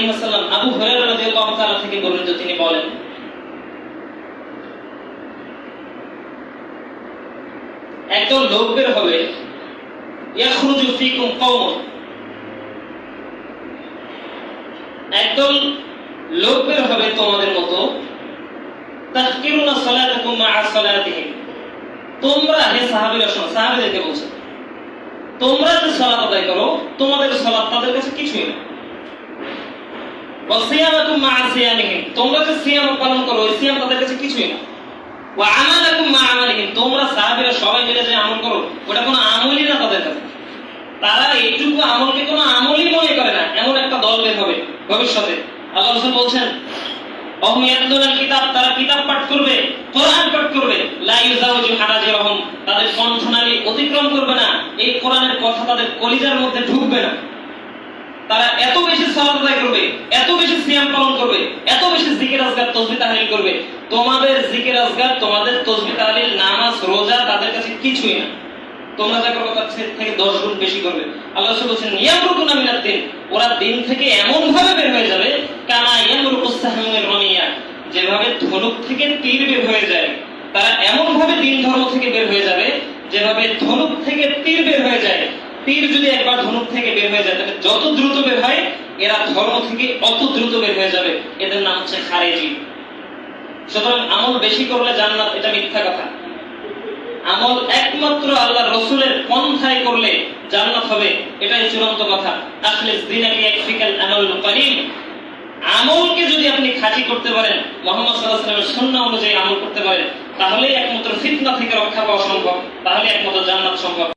আলাইহি ওয়াসাল্লাম আবু হুরায়রা রাদিয়াল্লাহু তাআলা থেকে বর্ণিত, তিনি বলেন, একদল লোক বের হবে, ইয়াখরুজু ফীকুম কওমুন, একদল লোক বের হবে তোমাদের মতো, তাহকিরুনা সালাতাকুম মা সালাতিহিম, তোমরা, হে সাহাবীরা শোনো, সাহাবীদেরকে বলছে, তোমরা যে সালাত আদায় করো তোমাদের সালাত তাদের কাছে কিছুই না। ওয়া সিয়ামাকুম মা সিয়ামিহিম, তোমরা যে সিয়াম পালন করো ওই সিয়াম তাদের কাছে কিছুই না। ওয়া আমালাকুম মা আমালিহিম, তোমরা সাহাবীরা সবাই মিলে যে আমল করো ওটা কোনো আমলই না তাদের কাছে। তারা এইটুকু আমলকে কোনো আমলই মনে করে না, এমন একটা দল বের হবে ভবিষ্যতে। আল্লাহ রাসূল বলছেন, অহুম ইয়াতলুনাল কিতাব, তারা কিতাব পাঠ করবে, কোরআন পাঠ করবে, লা ইউজাউজু হানাজিরহুম, তাদের কণ্ঠনালী অতিক্রম করবে না, এই কোরআনের কথা তাদের কলিজার মধ্যে ঢুকবে না। তারা এত বেশি সালাত আদায় করবে, এত বেশি সিয়াম পালন করবে, এত বেশি জিকির আজকার তাসবিহ তাহলিল করবে, তোমাদের জিকির আজকার, তোমাদের তাসবিহ তাহলিল, নামাজ, রোজা তাদের কাছে কিছুই না। তোমরা যা করবে তার থেকে 10 গুণ বেশি করবে। আল্লাহ রাসূল বলেন, ইয়ামরুকুনা মিনাদ দ্বীন, ওরা দিন থেকে এমন ভাবে বের হয়ে যাবে, কামা ইয়ামরুকুস সাহমুর রামিয়া, যেভাবে ধনুক থেকে তীর বের হয়ে যায়, তারা এমন ভাবে দিন ধর্ম থেকে বের হয়ে যাবে যেভাবে ধনুক থেকে তীর বের হয়ে যায়। তীর যদি একবার ধনুক থেকে বের হয়ে যায় তাহলে যত দ্রুত বের হয়, এরা ধর্ম থেকে অত দ্রুত বের হয়ে যাবে। এদের নাম হচ্ছে খারেজি। সুতরাং আমল বেশি করলে জান্নাত, এটা মিথ্যা কথা। আমল একমাত্র আল্লাহর রাসূলের পন্থায় করলে জান্নাত হবে, এটাই চূড়ান্ত কথা। আখলিস দীনাকা ইয়াকফিকাল আমালুল কলিল, আমলকে যদি আপনি খাঁটি করতে পারেন, মুহাম্মদ সাল্লাল্লাহু আলাইহি ওয়াসাল্লামের সুন্নাহ অনুযায়ী আমল করতে পারেন, তাহলে একমাত্র ফিতনা থেকে রক্ষা পাওয়া সম্ভব, তাহলে একমাত্র জান্নাত সম্ভব।